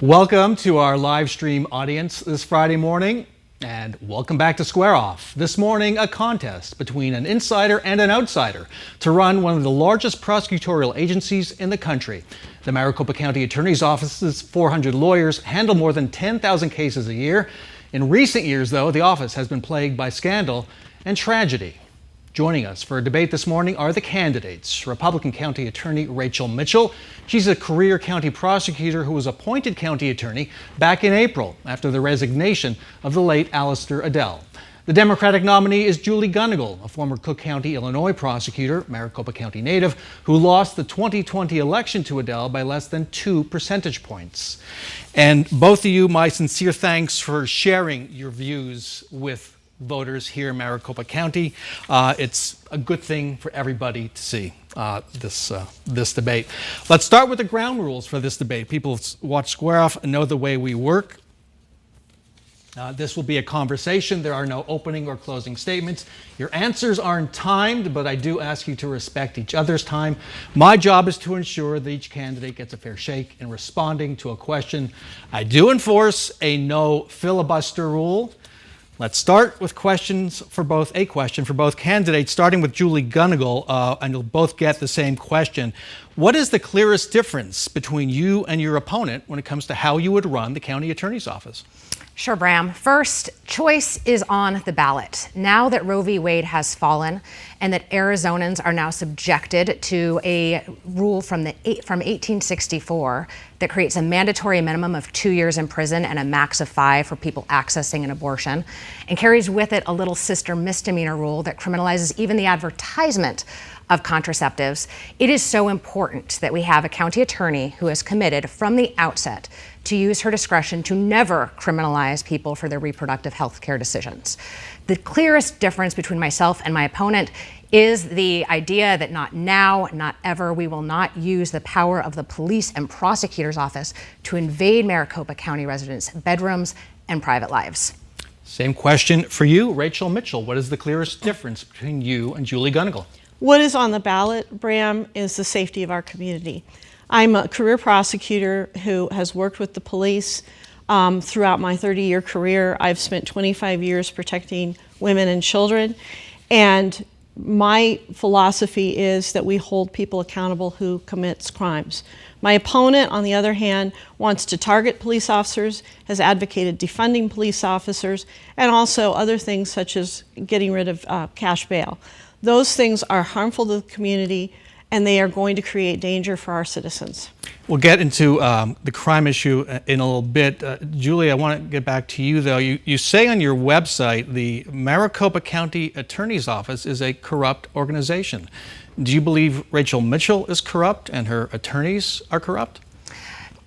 Welcome to our live stream audience this Friday morning, and welcome back to Square Off. This morning, a contest between an insider and an outsider to run one of the largest prosecutorial agencies in the country. The Maricopa County Attorney's Office's 400 lawyers handle more than 10,000 cases a year. In recent years, though, the office has been plagued by scandal and tragedy. Joining us for a debate this morning are the candidates. Republican County Attorney Rachel Mitchell. She's a career county prosecutor who was appointed county attorney back in April after the resignation of the late Alistair Adele. The Democratic nominee is Julie Gunnigle, a former Cook County, Illinois prosecutor, Maricopa County native, who lost the 2020 election to Adele by less than 2 percentage points. And both of you, my sincere thanks for sharing your views with voters here in Maricopa County. It's a good thing for everybody to see this debate. Let's start with the ground rules for this debate. People watch Square Off and know the way we work. This will be a conversation. There are no opening or closing statements. Your answers aren't timed, but I do ask you to respect each other's time. My job is to ensure that each candidate gets a fair shake in responding to a question. I do enforce a no filibuster rule. Let's start with a question for both candidates, starting with Julie Gunnigle, and you'll both get the same question. What is the clearest difference between you and your opponent when it comes to how you would run the county attorney's office? Sure, Bram. First, choice is on the ballot. Now that Roe v. Wade has fallen and that Arizonans are now subjected to a rule from 1864 that creates a mandatory minimum of 2 years in prison and a max of 5 for people accessing an abortion, and carries with it a little sister misdemeanor rule that criminalizes even the advertisement of contraceptives, it is so important that we have a county attorney who has committed from the outset to use her discretion to never criminalize people for their reproductive health care decisions. The clearest difference between myself and my opponent is the idea that not now, not ever, we will not use the power of the police and prosecutor's office to invade Maricopa County residents' bedrooms and private lives. Same question for you, Rachel Mitchell. What is the clearest difference between you and Julie Gunnigle? What is on the ballot, Bram, is the safety of our community. I'm a career prosecutor who has worked with the police throughout my 30-year career. I've spent 25 years protecting women and children, and my philosophy is that we hold people accountable who commits crimes. My opponent, on the other hand, wants to target police officers, has advocated defunding police officers, and also other things such as getting rid of cash bail. Those things are harmful to the community, and they are going to create danger for our citizens. We'll get into the crime issue in a little bit. Julie, I want to get back to you, though. You say on your website the Maricopa County Attorney's Office is a corrupt organization. Do you believe Rachel Mitchell is corrupt and her attorneys are corrupt?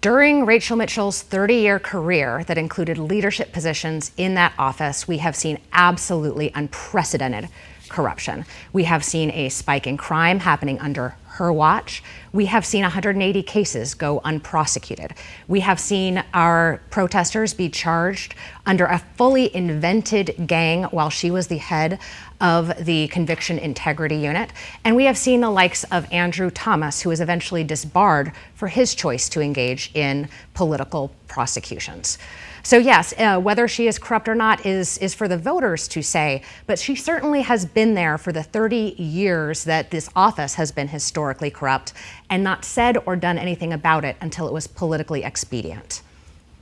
During Rachel Mitchell's 30-year career that included leadership positions in that office, we have seen absolutely unprecedented corruption. We have seen a spike in crime happening under her watch. We have seen 180 cases go unprosecuted. We have seen our protesters be charged under a fully invented gang while she was the head of the Conviction Integrity Unit. And we have seen the likes of Andrew Thomas, who was eventually disbarred for his choice to engage in political prosecutions. So yes, whether she is corrupt or not is for the voters to say, but she certainly has been there for the 30 years that this office has been historically corrupt and not said or done anything about it until it was politically expedient.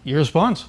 Your response?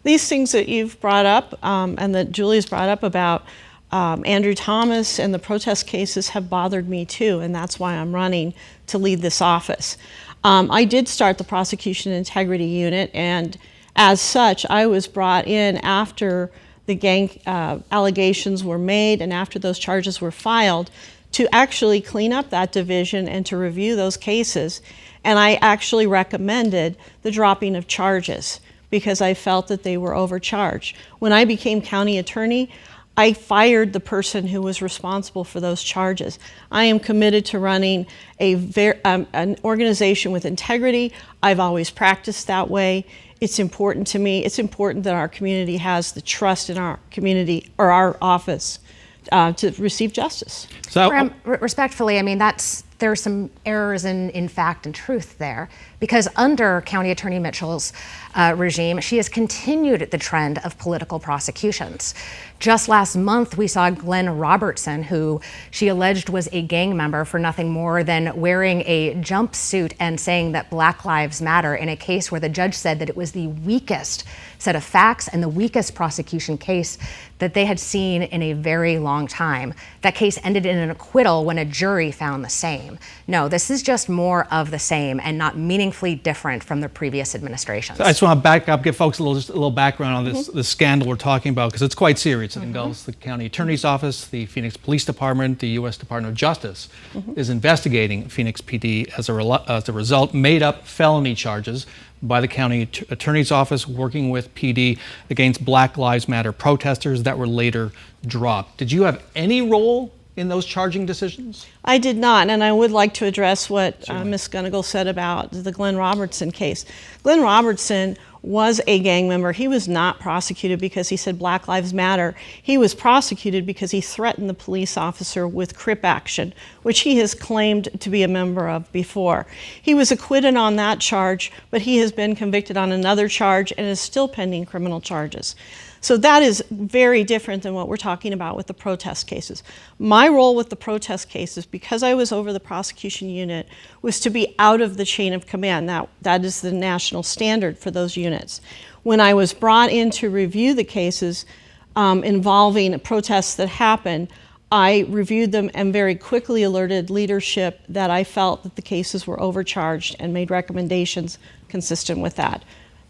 These things that you've brought up and that Julie's brought up about Andrew Thomas and the protest cases have bothered me too, and that's why I'm running to lead this office. I did start the Prosecution Integrity Unit, and as such, I was brought in after the gang allegations were made and after those charges were filed to actually clean up that division and to review those cases. And I actually recommended the dropping of charges because I felt that they were overcharged. When I became county attorney, I fired the person who was responsible for those charges. I am committed to running an organization with integrity. I've always practiced that way. It's important to me. It's important that our community has the trust in our community or our office to receive justice. So, respectfully, I mean, that's there's some errors in fact and truth there, because under County Attorney Mitchell's regime, she has continued the trend of political prosecutions. Just last month, we saw Glenn Robertson, who she alleged was a gang member for nothing more than wearing a jumpsuit and saying that Black Lives Matter in a case where the judge said that it was the weakest set of facts and the weakest prosecution case that they had seen in a very long time. That case ended in an acquittal when a jury found the same. No, this is just more of the same and not meaningfully different from the previous administrations. So I just want to back up, give folks just a little background on this scandal we're talking about, because it's quite serious. It involves the County Attorney's Office, the Phoenix Police Department, the U.S. Department of Justice is investigating Phoenix PD as a result, made up felony charges by the County Attorney's Office working with PD against Black Lives Matter protesters that were later dropped. Did you have any role in those charging decisions? I did not, and I would like to address what Ms. Gunnigle said about the Glenn Robertson case. Glenn Robertson was a gang member. He was not prosecuted because he said Black Lives Matter. He was prosecuted because he threatened the police officer with Crip action, which he has claimed to be a member of before. He was acquitted on that charge, but he has been convicted on another charge and is still pending criminal charges. So that is very different than what we're talking about with the protest cases. My role with the protest cases, because I was over the prosecution unit, was to be out of the chain of command. That is the national standard for those units. When I was brought in to review the cases involving protests that happened, I reviewed them and very quickly alerted leadership that I felt that the cases were overcharged and made recommendations consistent with that.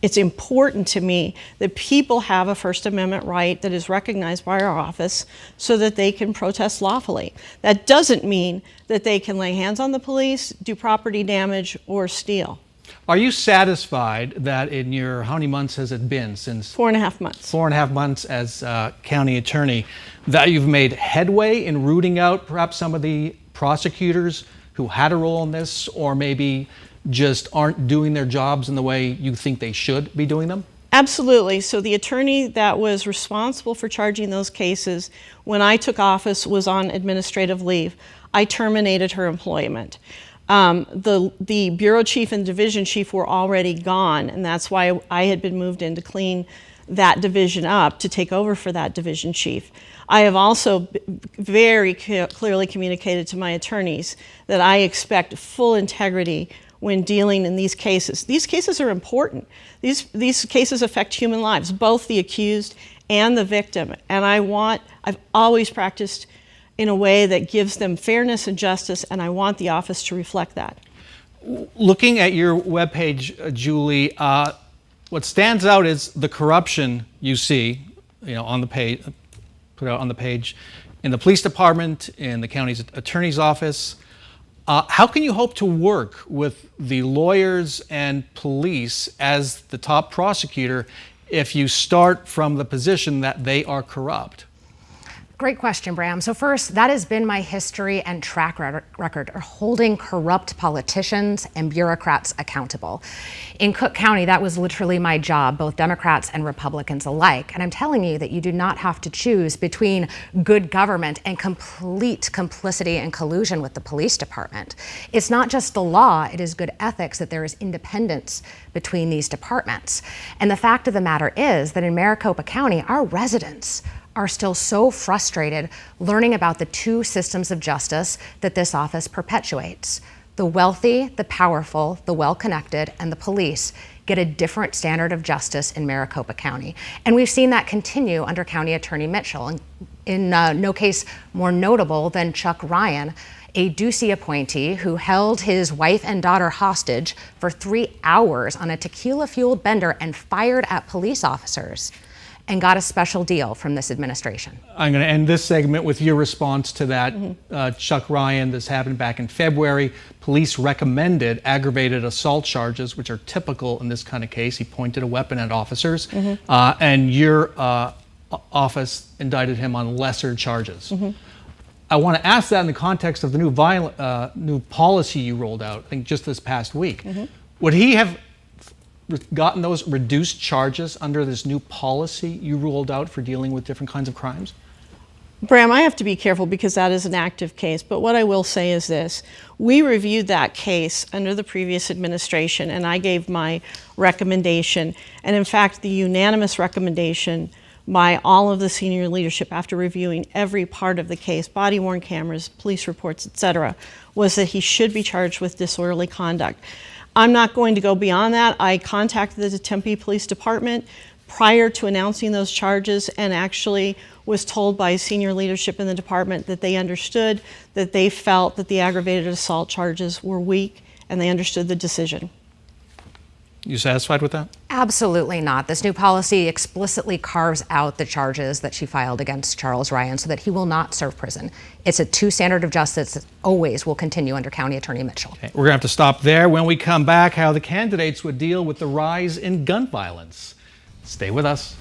It's important to me that people have a First Amendment right that is recognized by our office so that they can protest lawfully. That doesn't mean that they can lay hands on the police, do property damage, or steal. Are you satisfied that in your, how many months has it been since? 4.5 months. 4.5 months as county attorney, that you've made headway in rooting out perhaps some of the prosecutors who had a role in this, or maybe just aren't doing their jobs in the way you think they should be doing them? Absolutely. So the attorney that was responsible for charging those cases when I took office was on administrative leave. I terminated her employment. The bureau chief and division chief were already gone, and that's why I had been moved in to clean that division up, to take over for that division chief. I have also very clearly communicated to my attorneys that I expect full integrity when dealing in these cases. These cases are important. These cases affect human lives, both the accused and the victim. And I've always practiced in a way that gives them fairness and justice, and I want the office to reflect that. Looking at your webpage, Julie, what stands out is the corruption you see, on the page, put out on the page, in the police department, in the county's attorney's office. How can you hope to work with the lawyers and police as the top prosecutor if you start from the position that they are corrupt? Great question, Bram. So first, that has been my history and track record of holding corrupt politicians and bureaucrats accountable. In Cook County, that was literally my job, both Democrats and Republicans alike. And I'm telling you that you do not have to choose between good government and complete complicity and collusion with the police department. It's not just the law, it is good ethics that there is independence between these departments. And the fact of the matter is that in Maricopa County, our residents are still so frustrated learning about the two systems of justice that this office perpetuates. The wealthy, the powerful, the well-connected, and the police get a different standard of justice in Maricopa County. And we've seen that continue under County Attorney Mitchell. In no case more notable than Chuck Ryan, a Ducey appointee who held his wife and daughter hostage for 3 hours on a tequila-fueled bender and fired at police officers, and got a special deal from this administration. I'm going to end this segment with your response to that. Chuck Ryan, this happened back in February. Police recommended aggravated assault charges, which are typical in this kind of case. He pointed a weapon at officers, and your office indicted him on lesser charges. I want to ask that in the context of the new policy you rolled out, I think just this past week. Would he have gotten those reduced charges under this new policy you ruled out for dealing with different kinds of crimes? Bram, I have to be careful because that is an active case, but what I will say is this. We reviewed that case under the previous administration, and I gave my recommendation, and in fact, the unanimous recommendation by all of the senior leadership after reviewing every part of the case, body-worn cameras, police reports, etc., was that he should be charged with disorderly conduct. I'm not going to go beyond that. I contacted the Tempe Police Department prior to announcing those charges and actually was told by senior leadership in the department that they understood, that they felt that the aggravated assault charges were weak, and they understood the decision. You satisfied with that? Absolutely not. This new policy explicitly carves out the charges that she filed against Charles Ryan so that he will not serve prison. It's a two standard of justice that always will continue under County Attorney Mitchell. Okay, we're going to have to stop there. When we come back, how the candidates would deal with the rise in gun violence. Stay with us.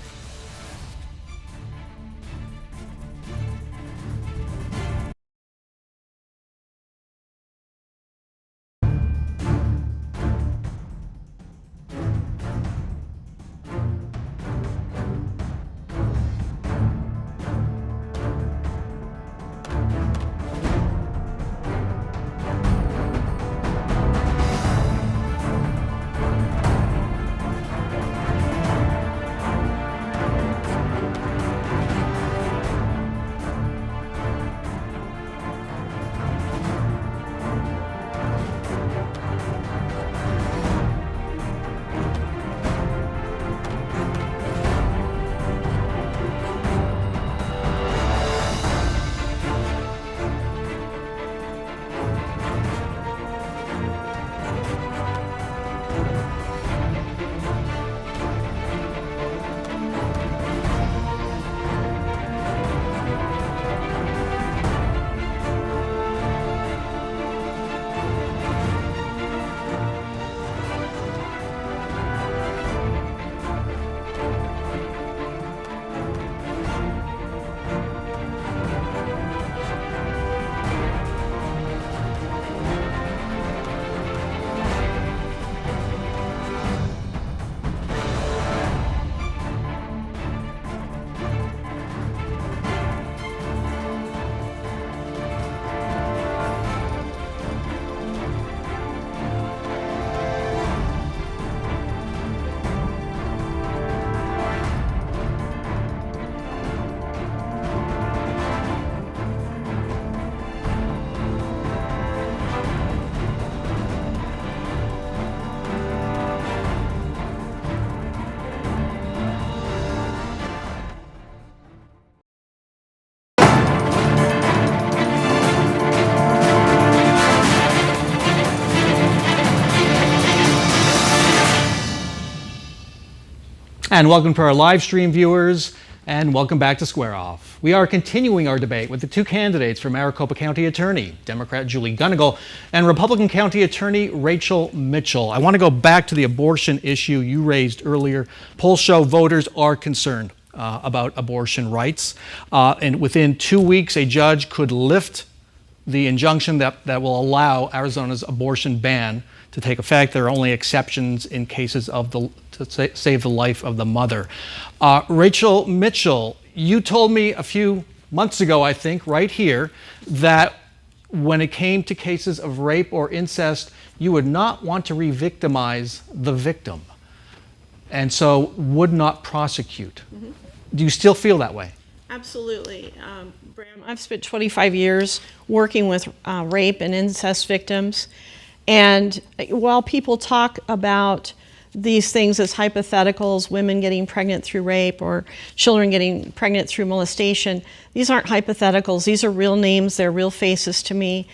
And welcome to our live stream viewers, and welcome back to Square Off. We are continuing our debate with the two candidates for Maricopa County Attorney, Democrat Julie Gunnigle and Republican County Attorney Rachel Mitchell. I want to go back to the abortion issue you raised earlier. Polls show voters are concerned about abortion rights, and within 2 weeks, a judge could lift the injunction that will allow Arizona's abortion ban to take effect. There are only exceptions in cases of to save the life of the mother. Rachel Mitchell, you told me a few months ago, I think, right here, that when it came to cases of rape or incest, you would not want to re-victimize the victim, and so would not prosecute. Mm-hmm. Do you still feel that way? Absolutely. Bram, I've spent 25 years working with rape and incest victims. And while people talk about these things as hypotheticals, women getting pregnant through rape or children getting pregnant through molestation, these aren't hypotheticals. These are real names. They're real faces to me.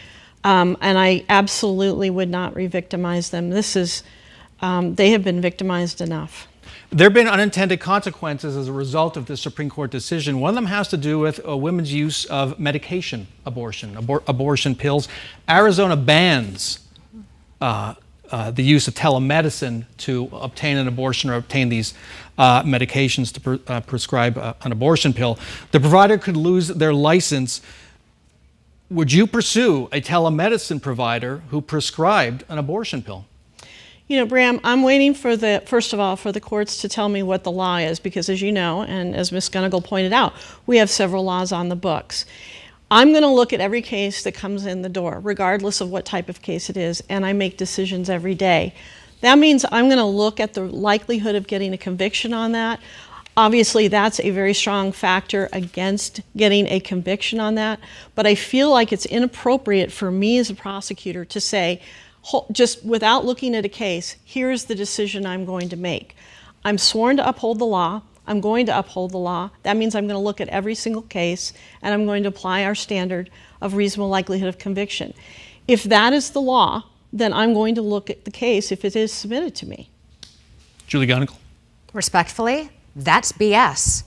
And I absolutely would not re-victimize them. They have been victimized enough. There have been unintended consequences as a result of this Supreme Court decision. One of them has to do with women's use of medication abortion, abortion pills. Arizona bans the use of telemedicine to obtain an abortion or obtain these medications to prescribe an abortion pill. The provider could lose their license. Would you pursue a telemedicine provider who prescribed an abortion pill? You know, Bram, I'm waiting for first of all, for the courts to tell me what the law is, because as you know, and as Ms. Gunnigle pointed out, we have several laws on the books. I'm going to look at every case that comes in the door, regardless of what type of case it is, and I make decisions every day. That means I'm going to look at the likelihood of getting a conviction on that. Obviously, that's a very strong factor against getting a conviction on that, but I feel like it's inappropriate for me as a prosecutor to say, just without looking at a case, here's the decision I'm going to make. I'm sworn to uphold the law. I'm going to uphold the law. That means I'm going to look at every single case, and I'm going to apply our standard of reasonable likelihood of conviction. If that is the law, then I'm going to look at the case if it is submitted to me. Julie Gunnigle. Respectfully, that's BS.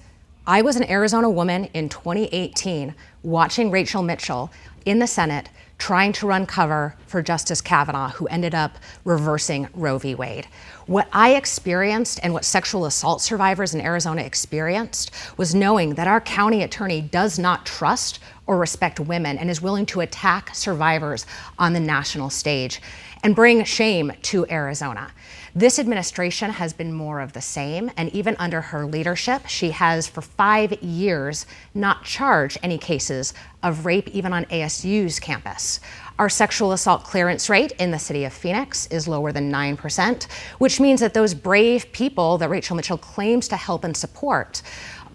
I was an Arizona woman in 2018 watching Rachel Mitchell in the Senate trying to run cover for Justice Kavanaugh, who ended up reversing Roe v. Wade. What I experienced and what sexual assault survivors in Arizona experienced was knowing that our county attorney does not trust or respect women and is willing to attack survivors on the national stage and bring shame to Arizona. This administration has been more of the same, and even under her leadership, she has for 5 years not charged any cases of rape even on ASU's campus. Our sexual assault clearance rate in the city of Phoenix is lower than 9%, which means that those brave people that Rachel Mitchell claims to help and support,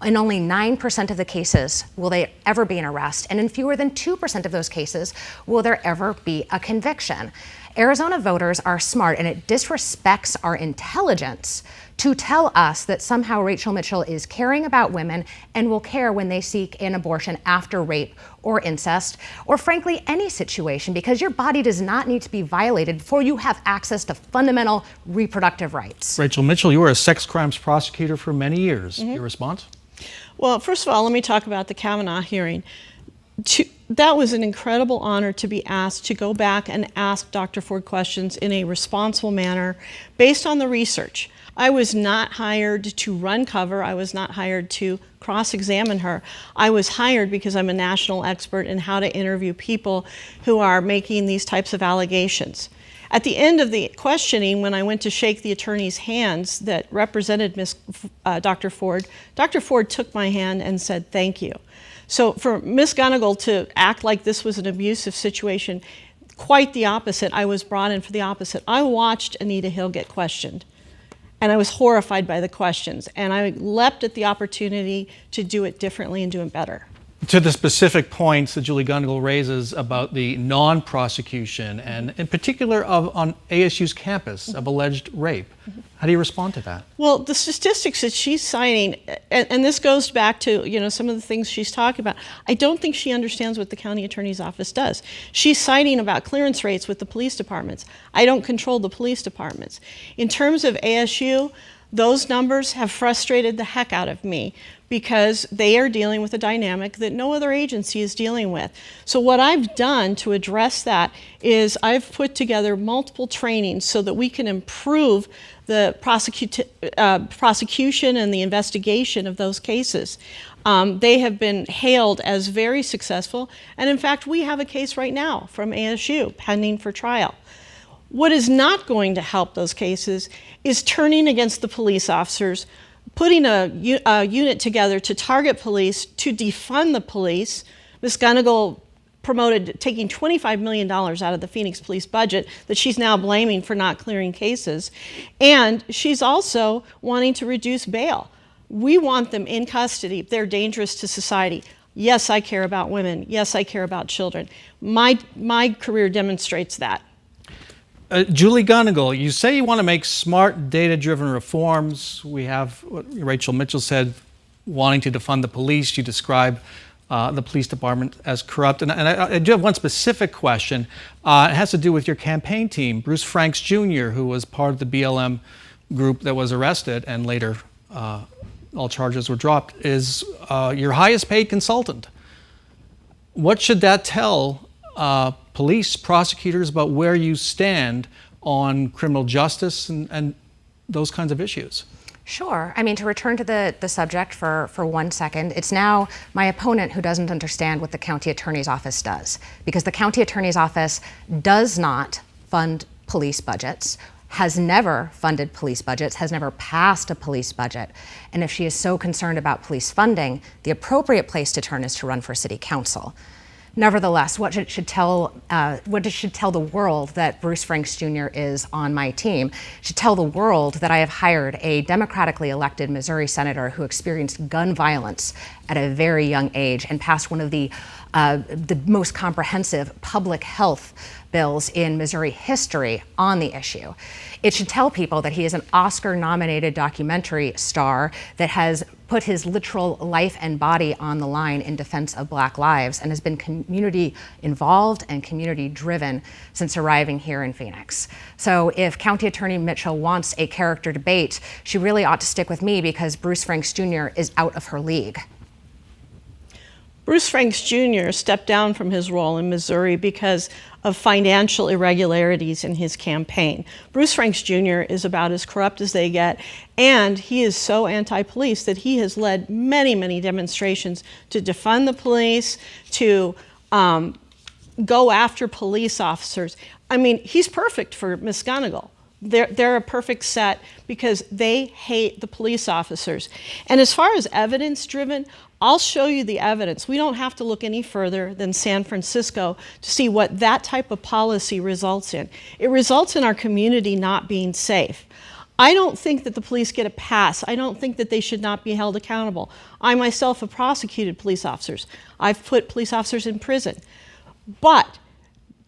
in only 9% of the cases will they ever be an arrest, and in fewer than 2% of those cases will there ever be a conviction. Arizona voters are smart, and it disrespects our intelligence to tell us that somehow Rachel Mitchell is caring about women and will care when they seek an abortion after rape or incest, or frankly, any situation, because your body does not need to be violated before you have access to fundamental reproductive rights. Rachel Mitchell, you were a sex crimes prosecutor for many years. Your response? Well, first of all, let me talk about the Kavanaugh hearing. That was an incredible honor to be asked to go back and ask Dr. Ford questions in a responsible manner based on the research. I was not hired to run cover. I was not hired to cross-examine her. I was hired because I'm a national expert in how to interview people who are making these types of allegations. At the end of the questioning, when I went to shake the attorney's hands that represented Dr. Ford took my hand and said, "Thank you." So for Ms. Gunnigle to act like this was an abusive situation, quite the opposite. I was brought in for the opposite. I watched Anita Hill get questioned, and I was horrified by the questions, and I leapt at the opportunity to do it differently and do it better. To the specific points that Julie Gunnigle raises about the non-prosecution and in particular on ASU's campus of alleged rape, how do you respond to that? Well, the statistics that she's citing, and this goes back to some of the things she's talking about, I don't think she understands what the county attorney's office does. She's citing about clearance rates with the police departments. I don't control the police departments. In terms of ASU, those numbers have frustrated the heck out of me because they are dealing with a dynamic that no other agency is dealing with. So what I've done to address that is I've put together multiple trainings so that we can improve the prosecution and the investigation of those cases. They have been hailed as very successful, and in fact, we have a case right now from ASU pending for trial. What is not going to help those cases is turning against the police officers, putting a unit together to target police, to defund the police. Ms. Gunnigle promoted taking $25 million out of the Phoenix police budget that she's now blaming for not clearing cases. And she's also wanting to reduce bail. We want them in custody. They're dangerous to society. Yes, I care about women. Yes, I care about children. My career demonstrates that. Julie Gunnigle, you say you want to make smart, data-driven reforms. We have what Rachel Mitchell said, wanting to defund the police. You describe the police department as corrupt. And I do have one specific question. It has to do with your campaign team. Bruce Franks Jr., who was part of the BLM group that was arrested and later all charges were dropped, is your highest paid consultant. What should that tell police, prosecutors about where you stand on criminal justice and those kinds of issues? Sure. I mean, to return to the subject for 1 second, it's now my opponent who doesn't understand what the county attorney's office does, because the county attorney's office does not fund police budgets, has never funded police budgets, has never passed a police budget. And if she is so concerned about police funding, the appropriate place to turn is to run for city council. Nevertheless, what it should tell the world that Bruce Franks Jr. is on my team. It should tell the world that I have hired a democratically elected Missouri senator who experienced gun violence at a very young age and passed one of the most comprehensive public health bills in Missouri history on the issue. It should tell people that he is an Oscar-nominated documentary star that has put his literal life and body on the line in defense of Black lives and has been community involved and community driven since arriving here in Phoenix. So if County Attorney Mitchell wants a character debate, she really ought to stick with me because Bruce Franks Jr. is out of her league. Bruce Franks Jr. stepped down from his role in Missouri because of financial irregularities in his campaign. Bruce Franks Jr. is about as corrupt as they get, and he is so anti-police that he has led many, many demonstrations to defund the police, to go after police officers. I mean, he's perfect for Miss Gunnigle. They're a perfect set because they hate the police officers. And as far as evidence-driven, I'll show you the evidence. We don't have to look any further than San Francisco to see what that type of policy results in. It results in our community not being safe. I don't think that the police get a pass. I don't think that they should not be held accountable. I myself have prosecuted police officers. I've put police officers in prison. But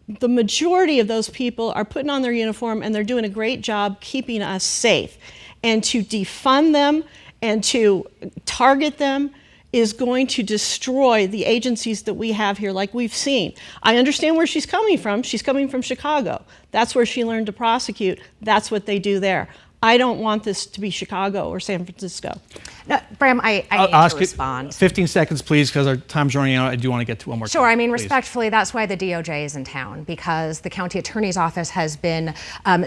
the majority of those people are putting on their uniform and they're doing a great job keeping us safe. And to defund them and to target them is going to destroy the agencies that we have here like we've seen. I understand where she's coming from. She's coming from Chicago. That's where she learned to prosecute. That's what they do there. I don't want this to be Chicago or San Francisco. No, Bram, I need to respond. 15 seconds, please, because our time's running out. I do want to get to one more. Sure, I mean, please. Respectfully, that's why the DOJ is in town, because the county attorney's office has been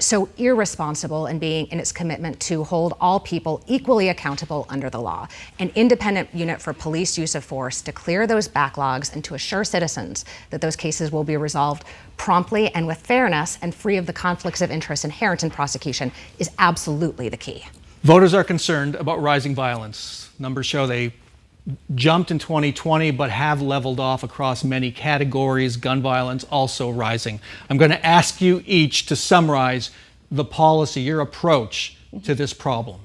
so irresponsible in its commitment to hold all people equally accountable under the law. An independent unit for police use of force to clear those backlogs and to assure citizens that those cases will be resolved promptly and with fairness and free of the conflicts of interest inherent in prosecution is absolutely the key. Voters are concerned about rising violence. Numbers show they jumped in 2020 but have leveled off across many categories, gun violence also rising. I'm going to ask you each to summarize the policy, your approach to this problem.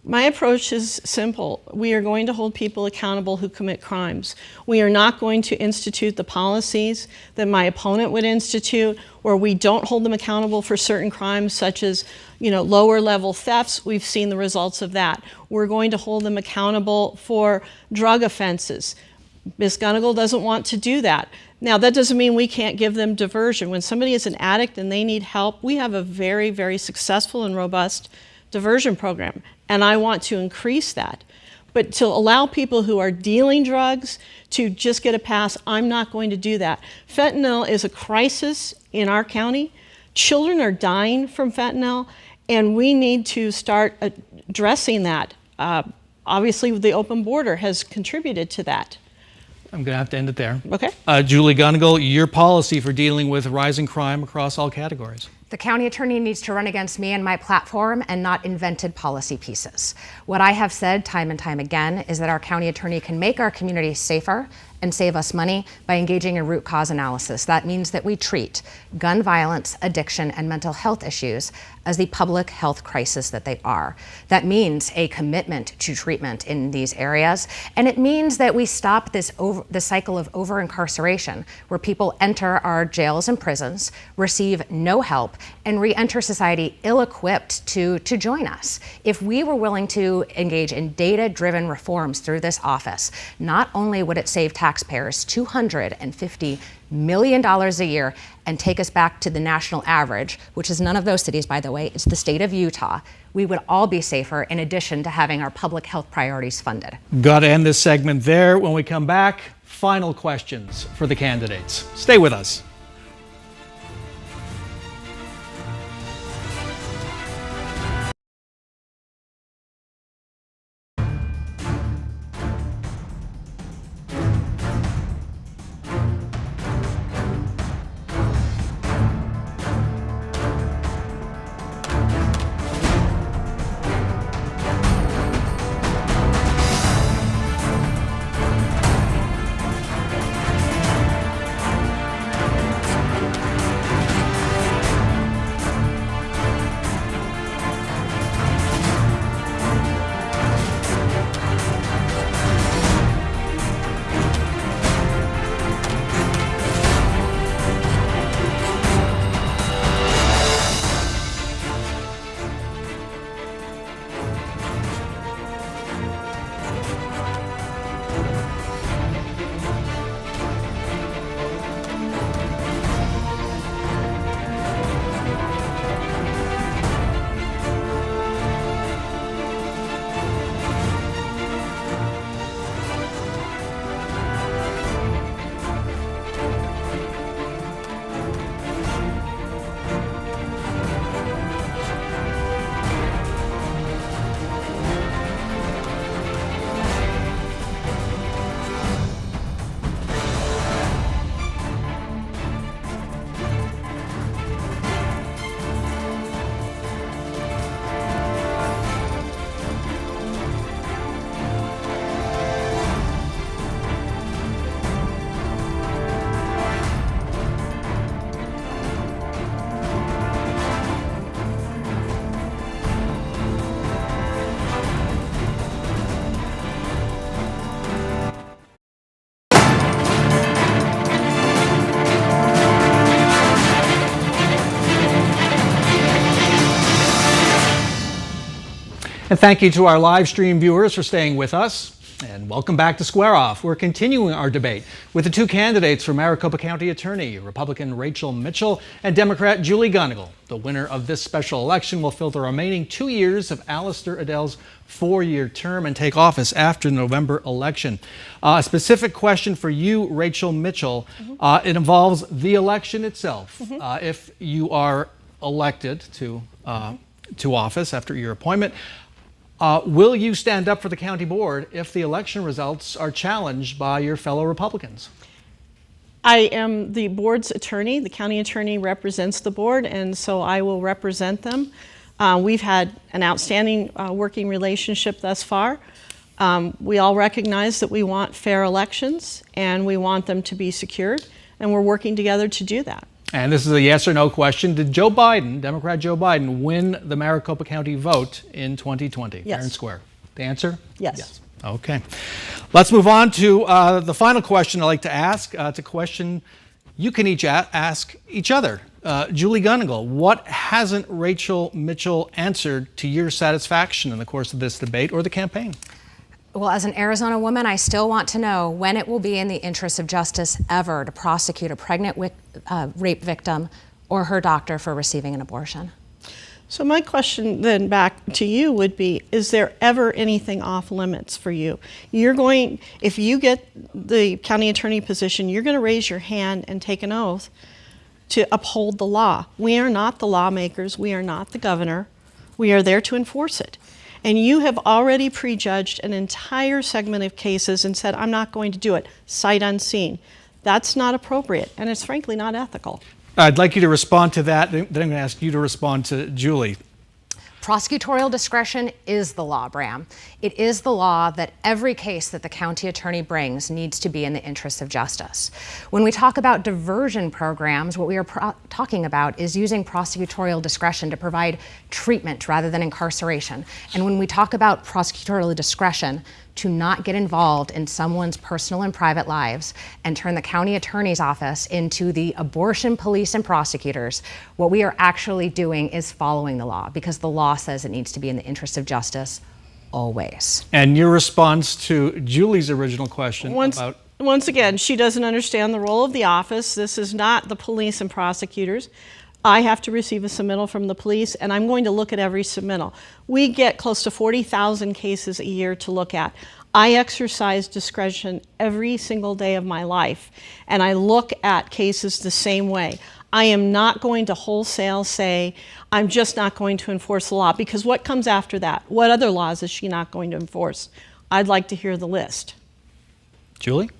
My approach is simple. We are going to hold people accountable who commit crimes. We are not going to institute the policies that my opponent would institute, where we don't hold them accountable for certain crimes, such as, lower level thefts. We've seen the results of that. We're going to hold them accountable for drug offenses. Ms. Gunnigle doesn't want to do that. Now, that doesn't mean we can't give them diversion. When somebody is an addict and they need help, we have a very, very successful and robust diversion program, and I want to increase that. But to allow people who are dealing drugs to just get a pass, I'm not going to do that. Fentanyl is a crisis in our county. Children are dying from fentanyl, and we need to start addressing that. Obviously, the open border has contributed to that. I'm going to have to end it there. Okay. Julie Gunnigle, your policy for dealing with rising crime across all categories. The county attorney needs to run against me and my platform and not invented policy pieces. What I have said time and time again is that our county attorney can make our community safer and save us money by engaging in root cause analysis. That means that we treat gun violence, addiction, and mental health issues as the public health crisis that they are. That means a commitment to treatment in these areas, and it means that we stop this cycle of over-incarceration, where people enter our jails and prisons, receive no help, and re-enter society ill-equipped to join us. If we were willing to engage in data-driven reforms through this office, not only would it save taxpayers $250 million a year and take us back to the national average, which is none of those cities, by the way, it's the state of Utah, we would all be safer in addition to having our public health priorities funded. Got to end this segment there. When we come back, final questions for the candidates. Stay with us. And thank you to our live stream viewers for staying with us. And welcome back to Square Off. We're continuing our debate with the two candidates for Maricopa County Attorney, Republican Rachel Mitchell and Democrat Julie Gunnigle. The winner of this special election will fill the remaining 2 years of Alistair Adell's 4-year term and take office after the November election. A specific question for you, Rachel Mitchell. It involves the election itself. If you are elected to office after your appointment, will you stand up for the county board if the election results are challenged by your fellow Republicans? I am the board's attorney. The county attorney represents the board, and so I will represent them. We've had an outstanding working relationship thus far. We all recognize that we want fair elections, and we want them to be secured, and we're working together to do that. And this is a yes or no question. Did Joe Biden, Democrat Joe Biden, win the Maricopa County vote in 2020? Yes. Fair and square. The answer? Yes. Okay. Let's move on to the final question I'd like to ask. It's a question you can each ask each other. Julie Gunnigle, what hasn't Rachel Mitchell answered to your satisfaction in the course of this debate or the campaign? Well, as an Arizona woman, I still want to know when it will be in the interest of justice ever to prosecute a pregnant rape victim or her doctor for receiving an abortion. So my question then back to you would be, is there ever anything off limits for you? If you get the county attorney position, you're going to raise your hand and take an oath to uphold the law. We are not the lawmakers. We are not the governor. We are there to enforce it. And you have already prejudged an entire segment of cases and said, I'm not going to do it, sight unseen. That's not appropriate, and it's frankly not ethical. I'd like you to respond to that. Then I'm going to ask you to respond to Julie. Prosecutorial discretion is the law, Bram. It is the law that every case that the county attorney brings needs to be in the interest of justice. When we talk about diversion programs, what we are talking about is using prosecutorial discretion to provide treatment rather than incarceration. And when we talk about prosecutorial discretion to not get involved in someone's personal and private lives and turn the county attorney's office into the abortion police and prosecutors, what we are actually doing is following the law, because the law says it needs to be in the interest of justice always. And your response to Julie's original question about... Once again, she doesn't understand the role of the office. This is not the police and prosecutors. I have to receive a submittal from the police, and I'm going to look at every submittal. We get close to 40,000 cases a year to look at. I exercise discretion every single day of my life, and I look at cases the same way. I am not going to wholesale say, I'm just not going to enforce the law, because what comes after that? What other laws is she not going to enforce? I'd like to hear the list. Julie?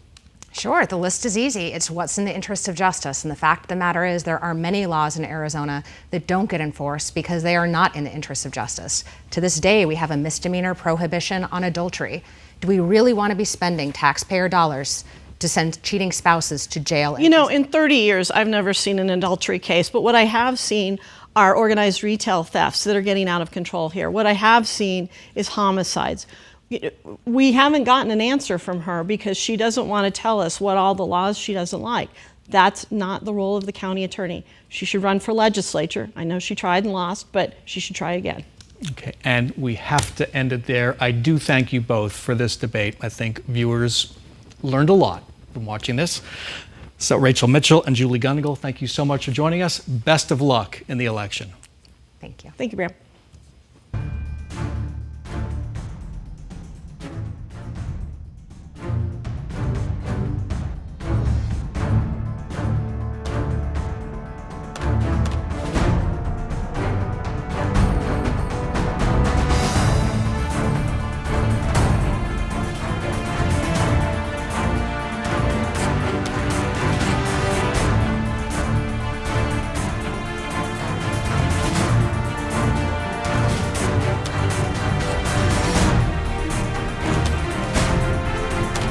Sure, the list is easy. It's what's in the interest of justice. And the fact of the matter is there are many laws in Arizona that don't get enforced because they are not in the interest of justice. To this day, we have a misdemeanor prohibition on adultery. Do we really want to be spending taxpayer dollars to send cheating spouses to jail? You know, in 30 years, I've never seen an adultery case, but what I have seen are organized retail thefts that are getting out of control here. What I have seen is homicides. We haven't gotten an answer from her because she doesn't want to tell us what all the laws she doesn't like. That's not the role of the county attorney. She should run for legislature. I know she tried and lost, but she should try again. Okay, and we have to end it there. I do thank you both for this debate. I think viewers learned a lot from watching this. So Rachel Mitchell and Julie Gunnigle, thank you so much for joining us. Best of luck in the election. Thank you. Thank you, Bram.